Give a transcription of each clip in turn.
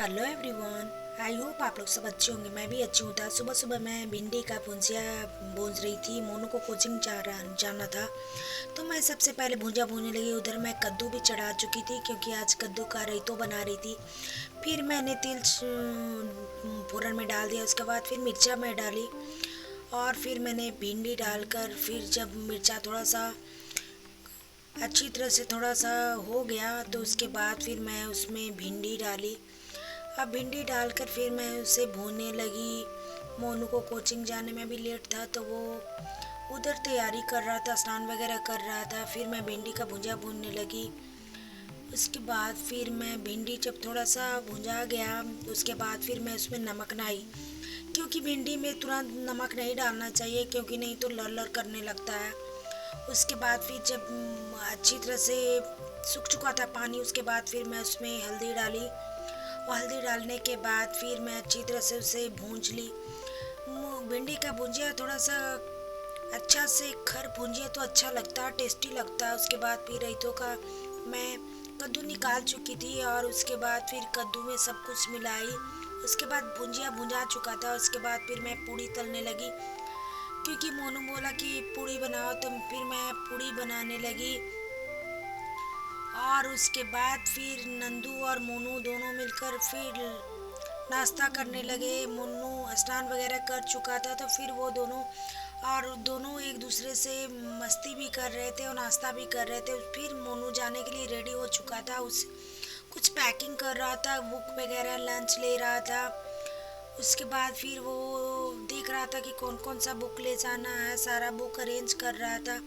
Hello everyone. I hope आप लोग सब अच्छे होंगे। मैं भी अच्छी हूँ। था सुबह सुबह मैं भिंडी का भुंजिया भूंज रही थी। मोनू को कोचिंग जाना था, तो मैं सबसे पहले भुंजा भूनने लगी। उधर मैं कद्दू भी चढ़ा चुकी थी क्योंकि आज कद्दू का रायतो बना रही थी। फिर मैंने तेल फोरन में डाल दिया। उसके बाद फिर मिर्चा मैं डाली और फिर मैंने भिंडी डालकर फिर जब मिर्चा थोड़ा सा अच्छी तरह से थोड़ा सा हो गया तो उसके बाद फिर मैं उसमें भिंडी डाली। अब भिंडी डालकर फिर मैं उसे भूनने लगी। मोनू को कोचिंग जाने में भी लेट था तो वो उधर तैयारी कर रहा था, स्नान वगैरह कर रहा था। फिर मैं भिंडी का भुंजा भूनने लगी। उसके बाद फिर मैं भिंडी जब थोड़ा सा भुंजा गया उसके बाद फिर मैं उसमें नमक नहीं, क्योंकि भिंडी में तुरंत नमक नहीं डालना चाहिए क्योंकि नहीं तो लर लर करने लगता है। उसके बाद फिर जब अच्छी तरह से सूख चुका था पानी, उसके बाद फिर मैं उसमें हल्दी डाली और हल्दी डालने के बाद फिर मैं अच्छी तरह से उसे भूंज ली। भिंडी का भुंजिया थोड़ा सा अच्छा से खर भुंजिया तो अच्छा लगता है, टेस्टी लगता है। उसके बाद फिर रायतों का मैं कद्दू निकाल चुकी थी और उसके बाद फिर कद्दू में सब कुछ मिलाई। उसके बाद भुंजिया भुंजा चुका था। उसके बाद फिर मैं पूड़ी तलने लगी क्योंकि मोनू बोला कि पूड़ी बनाओ, तो फिर मैं पूड़ी बनाने लगी। और उसके बाद फिर नंदू और मोनू दोनों मिलकर फिर नाश्ता करने लगे। मोनू स्नान वगैरह कर चुका था तो फिर वो दोनों एक दूसरे से मस्ती भी कर रहे थे और नाश्ता भी कर रहे थे। फिर मोनू जाने के लिए रेडी हो चुका था, उस कुछ पैकिंग कर रहा था, बुक वगैरह लंच ले रहा था। उसके बाद फिर वो देख रहा था कि कौन कौन सा बुक ले जाना है, सारा बुक अरेंज कर रहा था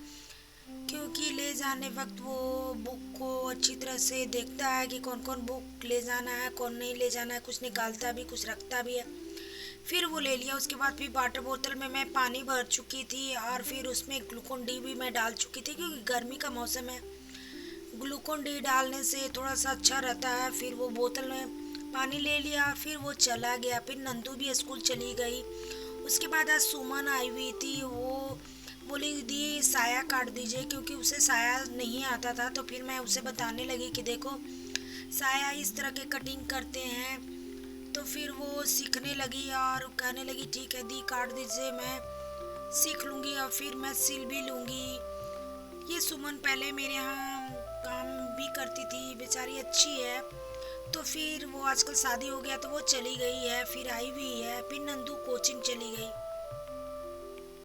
क्योंकि ले जाने वक्त वो बुक को अच्छी तरह से देखता है कि कौन कौन बुक ले जाना है, कौन नहीं ले जाना है। कुछ निकालता भी कुछ रखता भी है। फिर वो ले लिया। उसके बाद फिर वाटर बोतल में मैं पानी भर चुकी थी और फिर उसमें ग्लूकोन डी भी मैं डाल चुकी थी क्योंकि गर्मी का मौसम है। ग्लूकोन डी डालने से थोड़ा सा अच्छा रहता है। फिर वो बोतल में पानी ले लिया, फिर वो चला गया। फिर नंदू भी स्कूल चली गई। उसके बाद आज सुमन आई हुई थी। वो बोली दी साया काट दीजिए क्योंकि उसे साया नहीं आता था। तो फिर मैं उसे बताने लगी कि देखो साया इस तरह के कटिंग करते हैं। तो फिर वो सीखने लगी और कहने लगी ठीक है दी काट दीजिए, मैं सीख लूँगी और फिर मैं सिल भी लूँगी। ये सुमन पहले मेरे यहाँ काम भी करती थी, बेचारी अच्छी है। तो फिर वो आजकल शादी हो गया तो वो चली गई है, फिर आई हुई है। फिर नंदू कोचिंग चली गई।